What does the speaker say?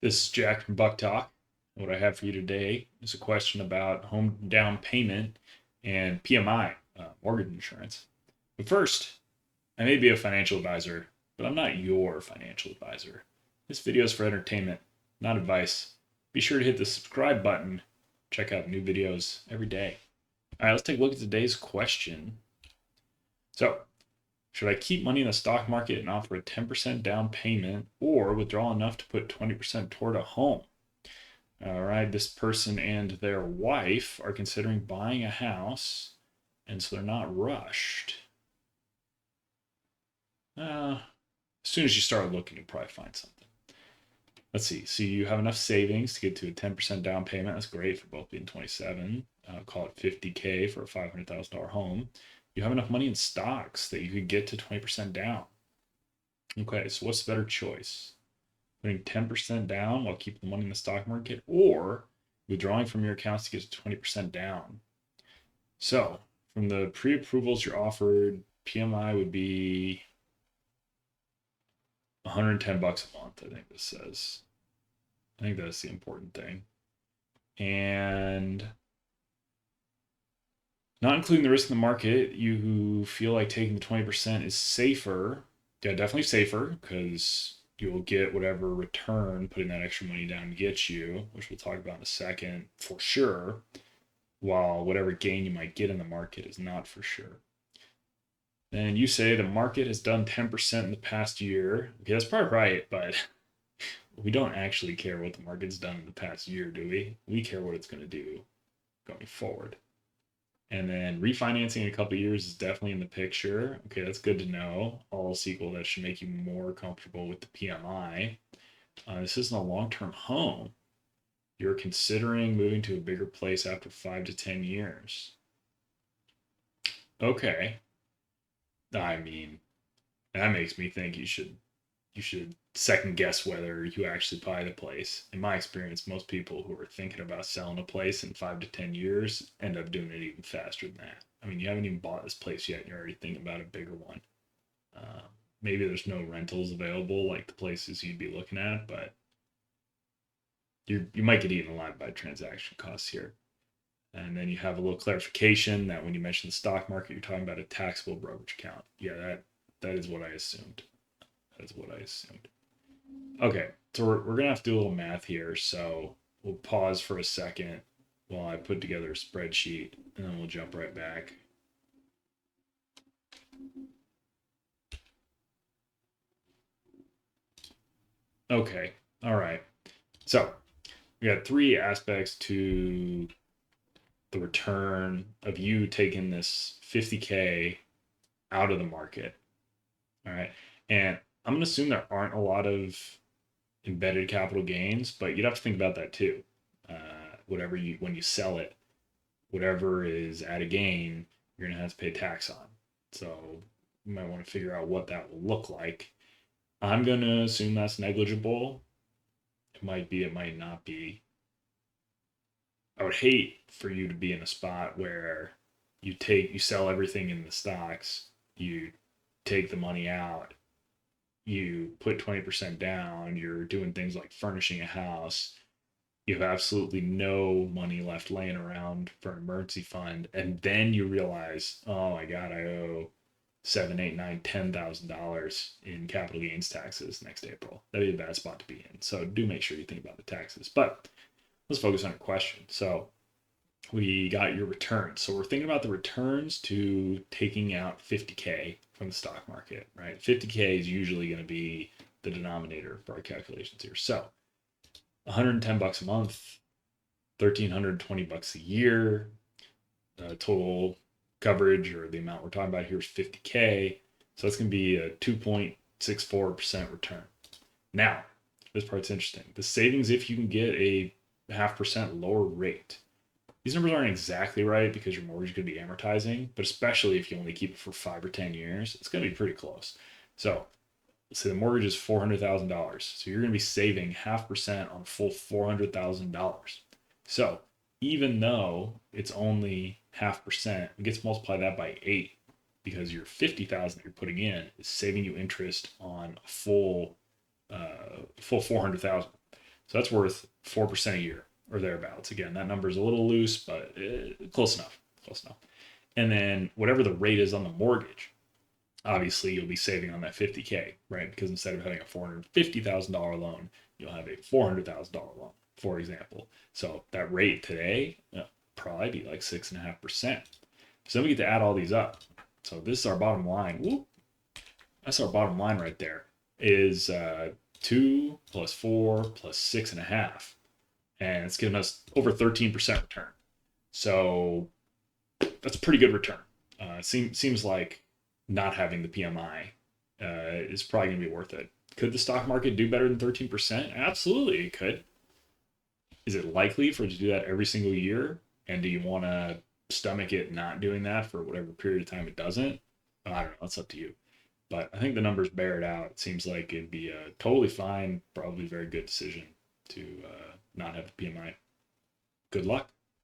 This is Jack from Buck Talk. What I have for you today is a question about home down payment and PMI, mortgage insurance. But first, I may be a financial advisor, but I'm not your financial advisor. This video is for entertainment, not advice. Be sure to hit the subscribe button. Check out new videos every day. All right, let's take a look at today's question. So, should I keep money in the stock market and offer a 10% down payment or withdraw enough to put 20% toward a home? All right, this person and their wife are considering buying a house, and so they're not rushed. As soon as you start looking, you'll probably find something. Let's see. So you have enough savings to get to a 10% down payment. That's great for both being 27. Call it 50K for a $500,000 home. You have enough money in stocks that you could get to 20% down. Okay, so what's the better choice? Putting 10% down while keeping the money in the stock market, or withdrawing from your accounts to get to 20% down? So, from the pre approvals you're offered, PMI would be 110 bucks a month, I think this says. I think that's the important thing. And not including the risk in the market, you feel like taking the 20% is safer. Yeah, definitely safer because you'll get whatever return putting that extra money down gets you, which we'll talk about in a second for sure, while whatever gain you might get in the market is not for sure. And you say the market has done 10% in the past year. Okay, that's probably right, but we don't actually care what the market's done in the past year, do we? We care what it's going to do going forward. And then refinancing in a couple years is definitely in the picture. Okay, that's good to know. All else equal, that should make you more comfortable with the PMI. This isn't a long term home. You're considering moving to a bigger place after 5 to 10 years. Okay. I mean, that makes me think you should second guess whether you actually buy the place. In my experience, most people who are thinking about selling a place in 5 to 10 years end up doing it even faster than that. I mean, you haven't even bought this place yet, and you're already thinking about a bigger one. Uh, Maybe there's no rentals available like the places you'd be looking at, but you might get eaten alive by transaction costs here. And then you have a little clarification that when you mention the stock market, you're talking about a taxable brokerage account. Yeah, that is what I assumed. That is what I assumed. Okay, so we're gonna have to do a little math here. So we'll pause for a second while I put together a spreadsheet, and then we'll jump right back. Okay, all right. So we got three aspects to the return of you taking this 50K out of the market. All right, and I'm gonna assume there aren't a lot of embedded capital gains, but you'd have to think about that too. Whatever you when you sell it, whatever is at a gain, you're gonna have to pay tax on. So you might want to figure out what that will look like. I'm gonna assume that's negligible. It might be, it might not be. I would hate for you to be in a spot where you sell everything in the stocks, you take the money out, you put 20% down, you're doing things like furnishing a house, you have absolutely no money left laying around for an emergency fund, and then you realize, oh my god, I owe seven, eight, nine, $10,000 in capital gains taxes next April. That'd be a bad spot to be in. So do make sure you think about the taxes. But let's focus on your question. So we got your returns. So we're thinking about the returns to taking out 50K from the stock market, right? 50K is usually going to be the denominator for our calculations here. So 110 bucks a month, 1,320 bucks a year. Total coverage, or the amount we're talking about here, is 50K. So that's going to be a 2.64% return. Now, this part's interesting. The savings, if you can get a 0.5% lower rate. These numbers aren't exactly right because your mortgage is going to be amortizing, but especially if you only keep it for 5 or 10 years, it's going to be pretty close. So let's say the mortgage is $400,000. So you're going to be saving 0.5% on a full $400,000. So even though it's only 0.5%, it gets multiplied that by 8 because your 50,000 that you're putting in is saving you interest on a full 400,000. So that's worth 4% a year or thereabouts. Again, that number is a little loose, but close enough. Close enough. And then whatever the rate is on the mortgage, obviously you'll be saving on that 50K, right? Because instead of having a $450,000 loan, you'll have a $400,000 loan, for example. So that rate today probably be like 6.5%. So then we get to add all these up. So this is our bottom line. Whoop. That's our bottom line right there. Is 2 plus 4 plus 6.5, and it's giving us over 13% return. So that's a pretty good return. Seems like not having the PMI is probably going to be worth it. Could the stock market do better than 13%? Absolutely, it could. Is it likely for it to do that every single year? And do you want to stomach it not doing that for whatever period of time it doesn't? I don't know. That's up to you. But I think the numbers bear it out. It seems like it'd be a totally fine, probably very good decision to not have the PMI. Good luck.